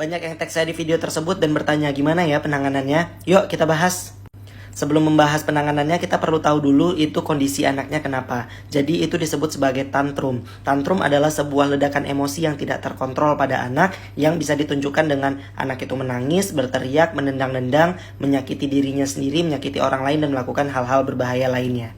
Banyak yang tag saya di video tersebut dan bertanya gimana ya penanganannya. Yuk kita bahas. Sebelum membahas penanganannya, kita perlu tahu dulu itu kondisi anaknya kenapa. Jadi itu disebut sebagai tantrum. Tantrum adalah sebuah ledakan emosi yang tidak terkontrol pada anak, yang bisa ditunjukkan dengan anak itu menangis, berteriak, menendang-nendang, menyakiti dirinya sendiri, menyakiti orang lain, dan melakukan hal-hal berbahaya lainnya.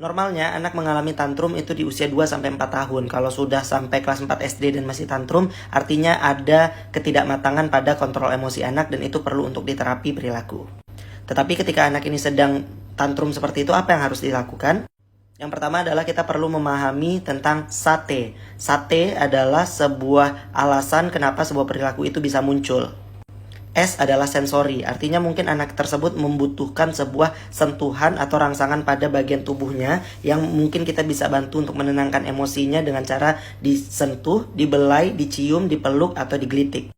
Normalnya anak mengalami tantrum itu di usia 2-4 tahun. Kalau sudah sampai kelas 4 SD dan masih tantrum, artinya ada ketidakmatangan pada kontrol emosi anak dan itu perlu untuk diterapi perilaku. Tetapi ketika anak ini sedang tantrum seperti itu, apa yang harus dilakukan? Yang pertama adalah kita perlu memahami tentang sate. Sate adalah sebuah alasan kenapa sebuah perilaku itu bisa muncul. S adalah sensori, artinya mungkin anak tersebut membutuhkan sebuah sentuhan atau rangsangan pada bagian tubuhnya yang mungkin kita bisa bantu untuk menenangkan emosinya dengan cara disentuh, dibelai, dicium, dipeluk, atau digelitik.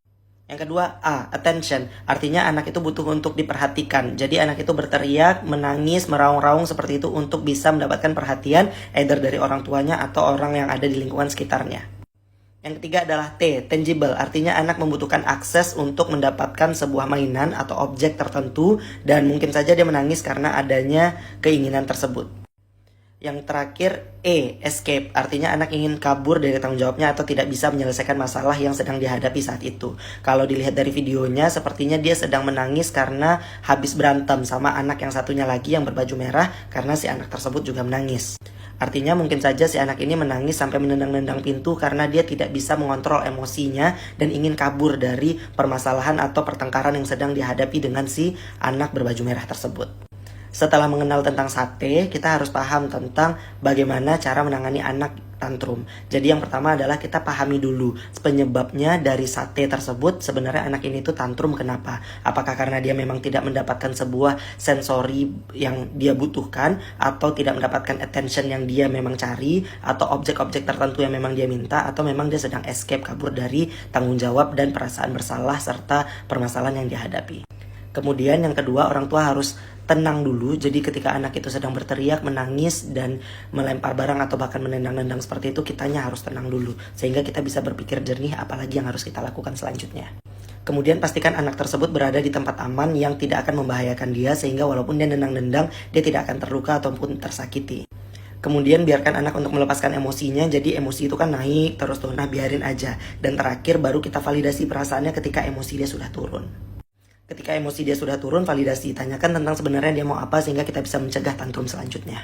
Yang kedua, A, attention, artinya anak itu butuh untuk diperhatikan. Jadi anak itu berteriak, menangis, meraung-raung seperti itu untuk bisa mendapatkan perhatian either dari orang tuanya atau orang yang ada di lingkungan sekitarnya. Yang ketiga adalah T, tangible, artinya anak membutuhkan akses untuk mendapatkan sebuah mainan atau objek tertentu dan mungkin saja dia menangis karena adanya keinginan tersebut. Yang terakhir E, escape, artinya anak ingin kabur dari tanggung jawabnya atau tidak bisa menyelesaikan masalah yang sedang dihadapi saat itu. Kalau dilihat dari videonya, sepertinya dia sedang menangis karena habis berantem sama anak yang satunya lagi yang berbaju merah karena si anak tersebut juga menangis. Artinya mungkin saja si anak ini menangis sampai menendang-nendang pintu karena dia tidak bisa mengontrol emosinya dan ingin kabur dari permasalahan atau pertengkaran yang sedang dihadapi dengan si anak berbaju merah tersebut. Setelah mengenal tentang sate, kita harus paham tentang bagaimana cara menangani anak tantrum. Jadi yang pertama adalah kita pahami dulu penyebabnya dari sate tersebut. Sebenarnya anak ini tuh tantrum kenapa? Apakah karena dia memang tidak mendapatkan sebuah sensori yang dia butuhkan, atau tidak mendapatkan attention yang dia memang cari, atau objek-objek tertentu yang memang dia minta, atau memang dia sedang escape, kabur dari tanggung jawab dan perasaan bersalah serta permasalahan yang dihadapi. Kemudian yang kedua, orang tua harus tenang dulu. Jadi ketika anak itu sedang berteriak, menangis, dan melempar barang atau bahkan menendang-nendang seperti itu, kitanya harus tenang dulu. Sehingga kita bisa berpikir jernih apalagi yang harus kita lakukan selanjutnya. Kemudian pastikan anak tersebut berada di tempat aman yang tidak akan membahayakan dia, sehingga walaupun dia nendang-nendang, dia tidak akan terluka ataupun tersakiti. Kemudian biarkan anak untuk melepaskan emosinya, jadi emosi itu kan naik terus tuh, nah biarin aja. Dan terakhir baru kita validasi perasaannya ketika emosi dia sudah turun. Ketika emosi dia sudah turun, validasi, tanyakan tentang sebenarnya dia mau apa sehingga kita bisa mencegah tantrum selanjutnya.